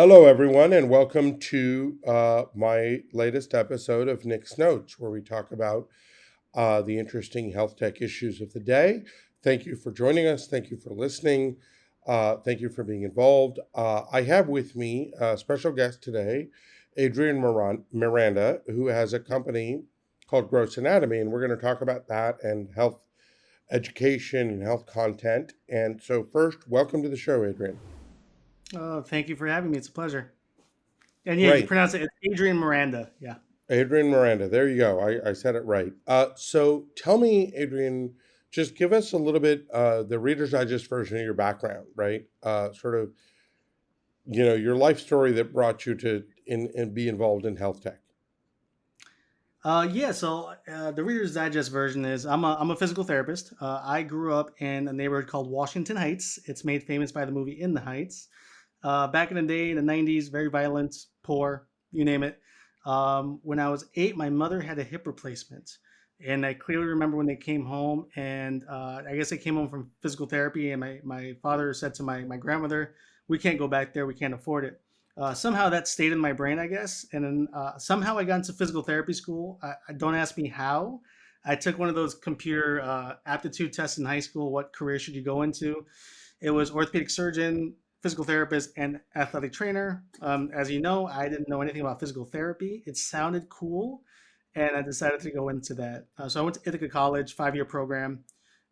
Hello, everyone, and welcome to my latest episode of Nick's Notes, where we talk about the interesting health tech issues of the day. Thank you for joining us. Thank you for listening. Thank you for being involved. I have with me a special guest today, Adrian Miranda, who has a company called Gross Anatomy, and we're going to talk about that and health education and health content. And so, first, welcome to the show, Adrian. Oh, thank you for having me. It's a pleasure. And yeah, you Great. pronounce it it's Adrian Miranda. Yeah. Adrian Miranda. There you go. I said it right. So tell me, Adrian, just give us a little bit, the Reader's Digest version of your background, right? Sort of, your life story that brought you to and be involved in health tech. So the Reader's Digest version is I'm a physical therapist. I grew up in a neighborhood called Washington Heights. It's made famous by the movie In the Heights. Back in the day, in the 90s, very violent, poor, you name it. When I was 8, my mother had a hip replacement. And I clearly remember when they came home, and I guess they came home from physical therapy, and my father said to my grandmother, "We can't go back there. We can't afford it." Somehow that stayed in my brain, I guess. And then somehow I got into physical therapy school. I don't ask me how. I took one of those computer aptitude tests in high school. What career should you go into? It was orthopedic surgeon, physical therapist, and athletic trainer. As you know, I didn't know anything about physical therapy. It sounded cool, and I decided to go into that. So I went to Ithaca College, 5-year program.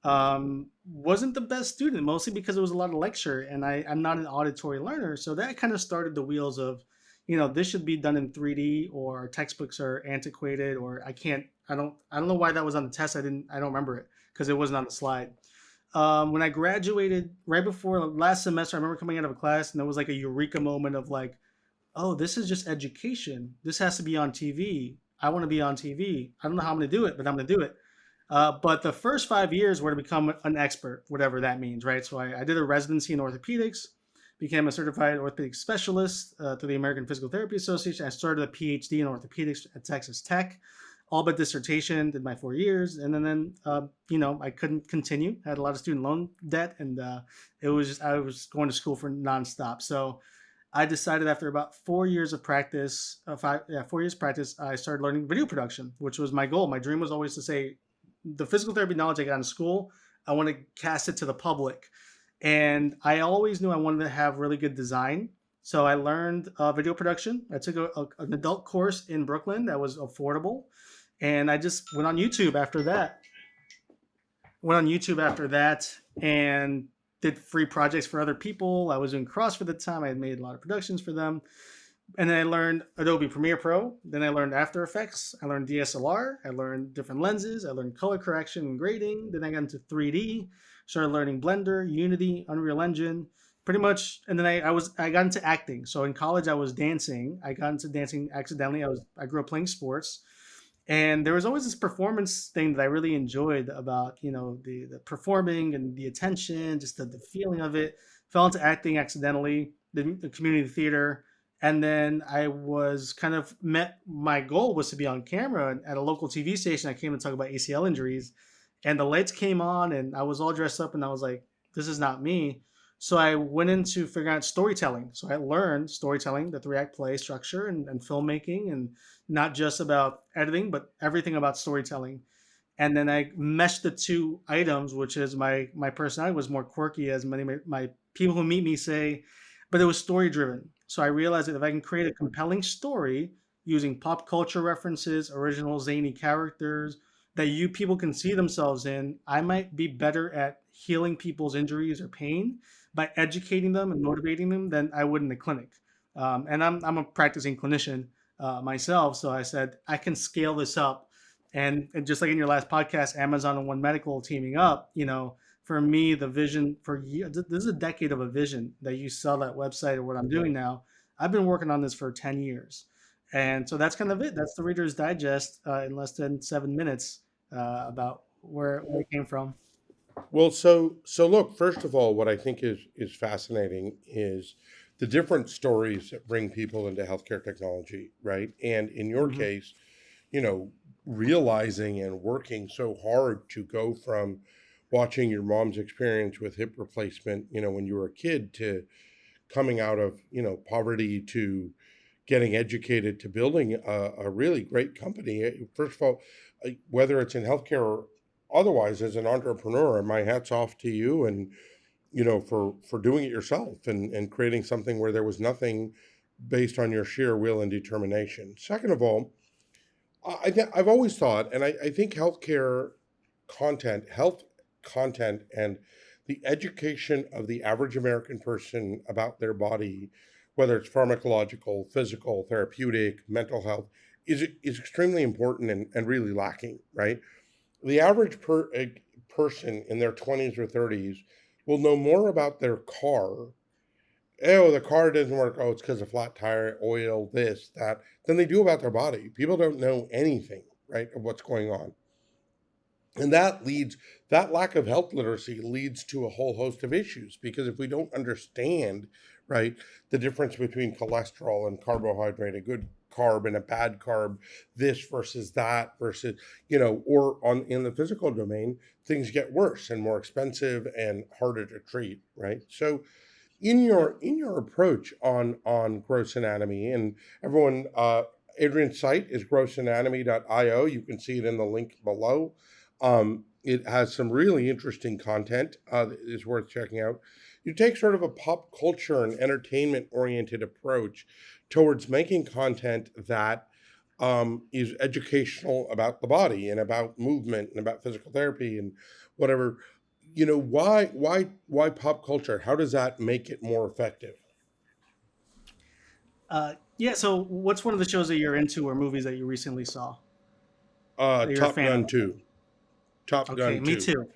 Wasn't the best student, mostly because it was a lot of lecture, and I'm not an auditory learner. So that kind of started the wheels of, this should be done in 3D, or textbooks are antiquated, or I don't know why that was on the test. I don't remember it because it wasn't on the slide. When I graduated right before last semester, I remember coming out of a class and there was like a eureka moment of like, oh, this is just education. This has to be on TV. I want to be on TV. I don't know how I'm going to do it, but I'm going to do it. But the first 5 years were to become an expert, whatever that means, right? So I did a residency in orthopedics, became a certified orthopedic specialist through the American Physical Therapy Association. I started a PhD in orthopedics at Texas Tech, all but dissertation, did my 4 years. And then I couldn't continue. I had a lot of student loan debt, and I was going to school for nonstop. So I decided after about 4 years of practice, 4 years practice, I started learning video production, which was my goal. My dream was always to say, the physical therapy knowledge I got in school, I want to cast it to the public. And I always knew I wanted to have really good design. So I learned video production. I took an adult course in Brooklyn that was affordable. And I just went on YouTube after that and did free projects for other people. I was doing CrossFit at the time. I had made a lot of productions for them. And then I learned Adobe Premiere Pro. Then I learned After Effects. I learned DSLR. I learned different lenses. I learned color correction and grading. Then I got into 3D. Started learning Blender, Unity, Unreal Engine, pretty much. And then I got into acting. So in college I was dancing. I got into dancing accidentally. I grew up playing sports, and there was always this performance thing that I really enjoyed about the performing and the attention, just the feeling of it. Fell into acting accidentally, the community theater, and then I was kind of met. My goal was to be on camera at a local TV station. I came to talk about ACL injuries, and the lights came on, and I was all dressed up, and I was like, "This is not me." So I went into figuring out storytelling. So I learned storytelling, the 3 act play structure, and filmmaking, and not just about editing, but everything about storytelling. And then I meshed the two items, which is my personality was more quirky, as many of my people who meet me say, but it was story driven. So I realized that if I can create a compelling story using pop culture references, original zany characters that you people can see themselves in, I might be better at healing people's injuries or pain by educating them and motivating them than I would in the clinic. And I'm a practicing clinician myself, so I said I can scale this up. And just like in your last podcast, Amazon and One Medical teaming up, for me, the vision for you, this is a decade of a vision that you sell that website or what I'm doing now. I've been working on this for 10 years. And so that's kind of it. That's the Reader's Digest in less than 7 minutes about where it came from. Well, so look. First of all, what I think is fascinating is the different stories that bring people into healthcare technology, right? And in your Hmm. case, you know, realizing and working so hard to go from watching your mom's experience with hip replacement, when you were a kid, to coming out of, poverty to getting educated to building a really great company. First of all, whether it's in healthcare or otherwise, as an entrepreneur, my hat's off to you, and for doing it yourself, and creating something where there was nothing, based on your sheer will and determination. Second of all, I've always thought, and I think health content, and the education of the average American person about their body, whether it's pharmacological, physical, therapeutic, mental health, is extremely important, and really lacking, right? The average person in their 20s or 30s will know more about their car. Oh, the car doesn't work. Oh, it's because of flat tire, oil, this, that, than they do about their body. People don't know anything, right, of what's going on. And that lack of health literacy leads to a whole host of issues, because if we don't understand, right, the difference between cholesterol and carbohydrate, a good carb and a bad carb, this versus that, versus, or on in the physical domain, things get worse and more expensive and harder to treat, right? So Yep. in your approach on gross anatomy, and everyone, Adrian's site is grossanatomy.io. You can see it in the link below. It has some really interesting content that is worth checking out. You take sort of a pop culture and entertainment oriented approach towards making content that is educational about the body and about movement and about physical therapy and whatever. Why pop culture? How does that make it more effective? Yeah. So, what's one of the shows that you're into or movies that you recently saw that you're a Top fan of? Gun 2. Top Okay, Gun me 2. too.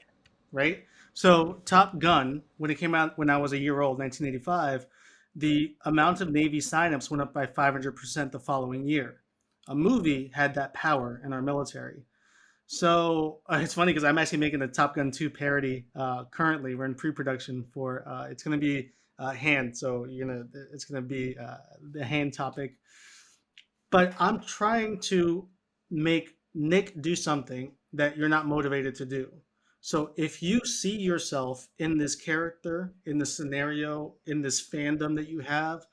Right. So, Top Gun, when it came out when I was a year old, 1985, the amount of Navy signups went up by 500% the following year. A movie had that power in our military. So it's funny because I'm actually making a Top Gun 2 parody currently. We're in pre-production for it's going to be hand, so it's going to be the hand topic. But I'm trying to make Nick do something that you're not motivated to do. So if you see yourself in this character, in this scenario, in this fandom that you have,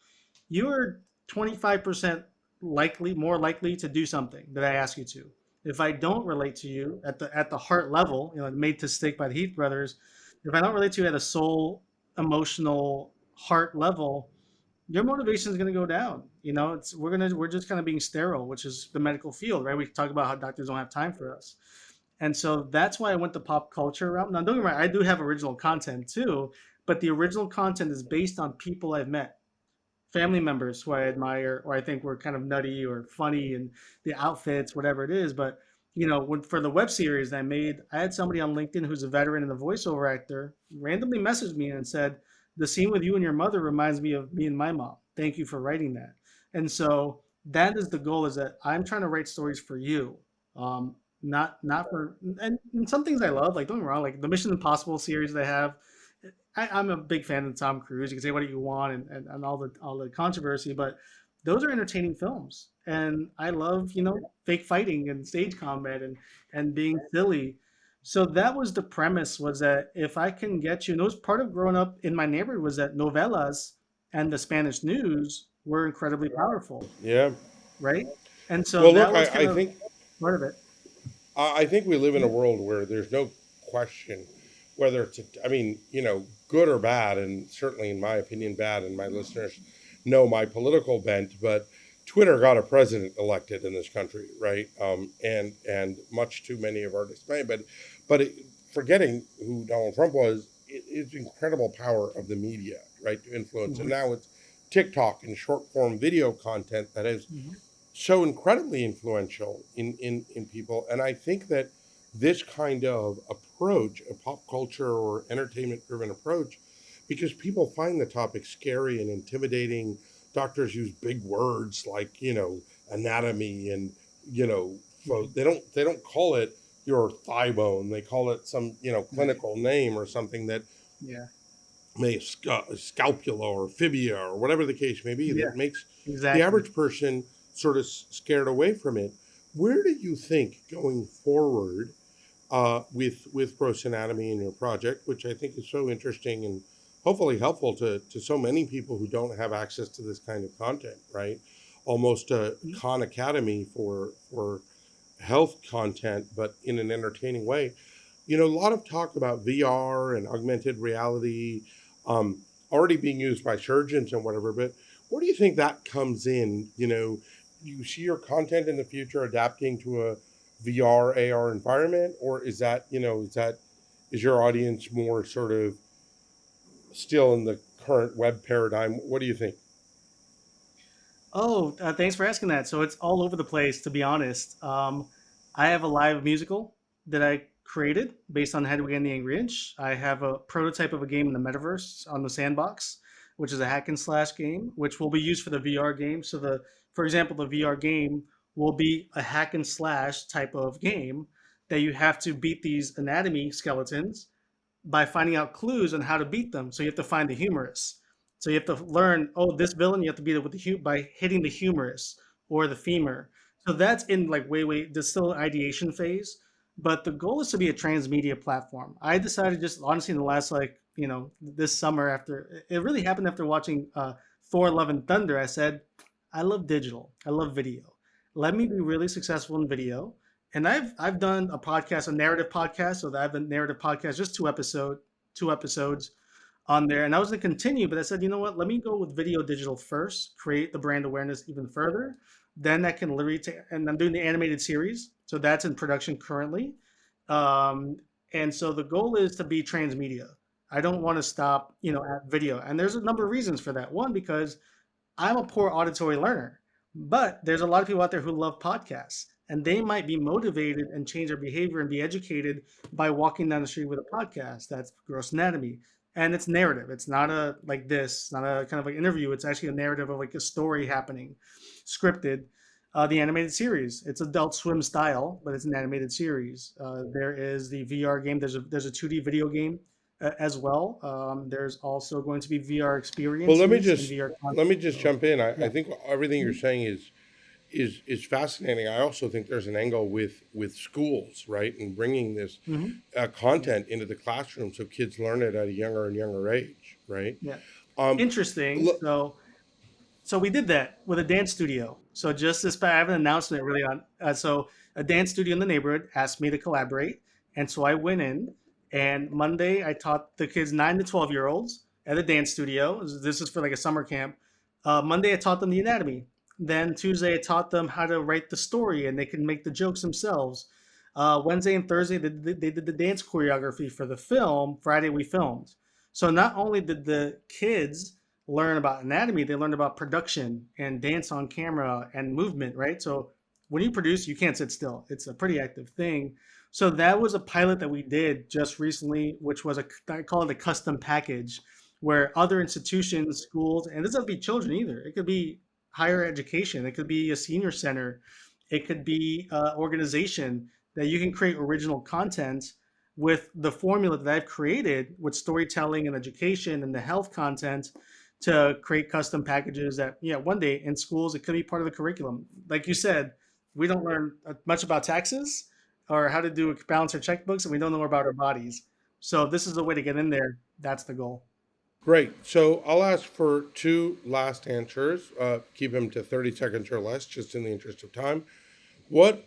you're 25% more likely to do something that I ask you to. If I don't relate to you at the heart level, made to stick by the Heath brothers, if I don't relate to you at a soul, emotional, heart level, your motivation is going to go down. We're just kind of being sterile, which is the medical field, right? We talk about how doctors don't have time for us. And so that's why I went the pop culture route. Now, don't get me wrong, I do have original content too, but the original content is based on people I've met, family members who I admire or I think were kind of nutty or funny and the outfits, whatever it is. But for the web series that I made, I had somebody on LinkedIn who's a veteran and a voiceover actor randomly messaged me and said, "The scene with you and your mother reminds me of me and my mom. Thank you for writing that." And so that is the goal: is that I'm trying to write stories for you, not for and some things I love. Like don't get me wrong, like the Mission Impossible series they have. I'm a big fan of Tom Cruise. You can say what you want and all the controversy, but those are entertaining films. And I love, fake fighting and stage combat and being silly. So that was the premise was that if I can get you, and it was part of growing up in my neighborhood was that novellas and the Spanish news were incredibly powerful, Yeah. right? And so Well, that look, was kind of part of it. I think we live in a Yeah. world where there's no question whether I mean, good or bad, and certainly in my opinion, bad, and my listeners know my political bent, but Twitter got a president elected in this country, right? And much to many of our dismay, but forgetting who Donald Trump was, it's incredible power of the media, right, to influence. And Mhm. now it's TikTok and short form video content that has Mhm. so incredibly influential in people. And I think that this kind of approach, a pop culture or entertainment driven approach, because people find the topic scary and intimidating. Doctors use big words like, anatomy and, you know, Mhm. they don't call it your thigh bone. They call it some, Right. clinical name or something that Yeah. may scapula or fibia or whatever the case may be, Yeah. that makes the Exactly. average person sort of scared away from it. Where do you think going forward with gross anatomy in your project, which I think is so interesting and hopefully helpful to so many people who don't have access to this kind of content, right? Almost a Mhm. Khan Academy for health content, but in an entertaining way. A lot of talk about VR and augmented reality um, already being used by surgeons and whatever, but where do you think that comes in? You see your content in the future adapting to a VR, AR environment, or is your audience more sort of still in the current web paradigm? What do you think? Oh, thanks for asking that. So it's all over the place, to be honest. I have a live musical that I created based on Hedwig and the Angry Inch. I have a prototype of a game in the metaverse on the Sandbox, which is a hack and slash game, which will be used for the VR game. For example, the VR game will be a hack and slash type of game that you have to beat these anatomy skeletons by finding out clues on how to beat them. So you have to find the humerus. So you have to learn, oh, this villain, you have to beat it with by hitting the humerus or the femur. So that's in like there's still an ideation phase, but the goal is to be a transmedia platform. I decided just honestly in the last this summer after it really happened after watching Thor: Love and Thunder. I said, I love digital, I love video. Let me be really successful in video, and I've done a podcast, a narrative podcast, so that I have a narrative podcast, just two episodes on there, and I was going to continue, but I said, you know what? Let me go with video digital first, create the brand awareness even further. Then I can literally take, and I'm doing the animated series, so that's in production currently. Um, and so the goal is to be transmedia. I don't want to stop, at video, and there's a number of reasons for that. One, because I'm a poor auditory learner, but there's a lot of people out there who love podcasts, and they might be motivated and change their behavior and be educated by walking down the street with a podcast. That's gross anatomy. And it's narrative. It's not a like this, not a kind of like interview. It's actually a narrative of like a story happening, scripted. The animated series. It's Adult Swim style, but it's an animated series. There is the VR game. There's a 2D video game as well. There's also going to be VR Well, let me experiences and just VR let me content. just So jump in. I yeah. think everything you're Mhm. saying is fascinating. I also think there's an angle with schools, right, and bringing this Mhm. Yeah. content into the classroom so kids learn it at a younger and younger age, right? Yeah. Um, Interesting. look, So we did that with a dance studio. So just this, I have an announcement really on. So a dance studio in the neighborhood asked me to collaborate, and so I went in. And Monday I taught the kids 9 to 12 year olds at a dance studio. This is for like a summer camp. Monday I taught them the anatomy. Then Tuesday I taught them how to write the story, and they can make the jokes themselves. Wednesday and Thursday they did the dance choreography for the film. Friday we filmed. So not only did the kids learn about anatomy, they learned about production and dance on camera and movement, right? So when you produce, you can't sit still. It's a pretty active thing. So that was a pilot that we did just recently, which was I call it a custom package, where other institutions, schools, and this doesn't be children either. It could be higher education. It could be a senior center. It could be organization that you can create original content with the formula that I've created with storytelling and education and the health content to create custom packages that, yeah, one day in schools, it could be part of the curriculum. Like you said, we don't learn much about taxes or how to do balance our checkbooks, and we don't know more about our bodies. So this is a way to get in there. That's the goal. great. So I'll ask for two last answers. Keep them to 30 seconds or less, just in the interest of time. What,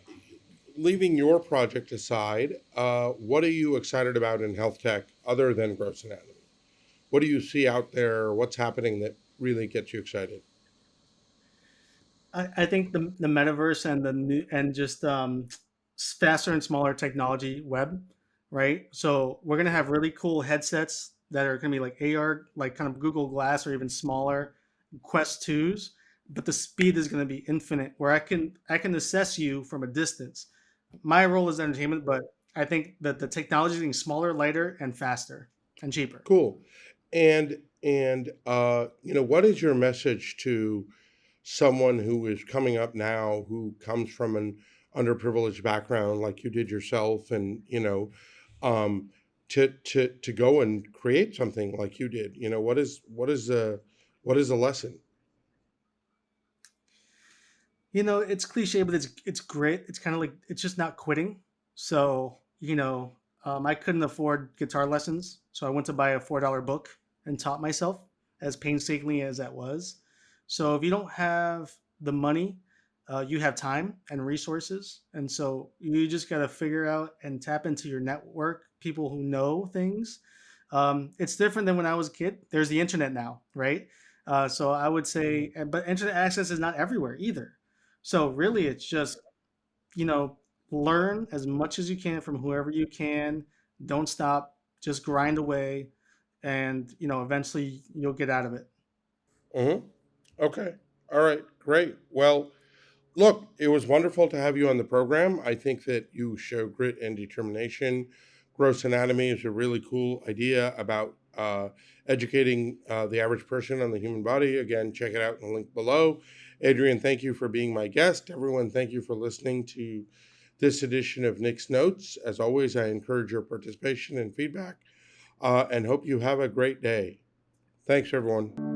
leaving your project aside, what are you excited about in health tech other than gross anatomy? What do you see out there? What's happening that really gets you excited? I think the metaverse and the new and just faster and smaller technology web, right? So we're gonna have really cool headsets that are gonna be like AR, like kind of Google Glass or even smaller Quest 2s, but the speed is gonna be infinite, where I can assess you from a distance. My role is entertainment, but I think that the technology is getting smaller, lighter, and faster and cheaper. Cool. And what is your message to someone who is coming up now who comes from an underprivileged background like you did yourself, and um to go and create something like you did? What is the lesson? It's cliche, but it's great. It's kind of like it's just not quitting. So I couldn't afford guitar lessons, so I went to buy a $4 book. and taught myself, as painstakingly as that was. So if you don't have the money, you have time and resources. And so you just got to figure out and tap into your network, people who know things. It's different than when I was a kid. There's the internet now, right? So I would say, but internet access is not everywhere either. So really, it's just, you know, learn as much as you can from whoever you can. Don't stop, just grind away, and eventually you'll get out of it. Mm-hmm. Okay. All right. Great. Well, look, it was wonderful to have you on the program. I think that you show grit and determination. Gross anatomy is a really cool idea about educating the average person on the human body. Again, check it out in the link below. Adrian, thank you for being my guest. Everyone, thank you for listening to this edition of Nick's Notes. As always, I encourage your participation and feedback and hope you have a great day. Thanks, everyone.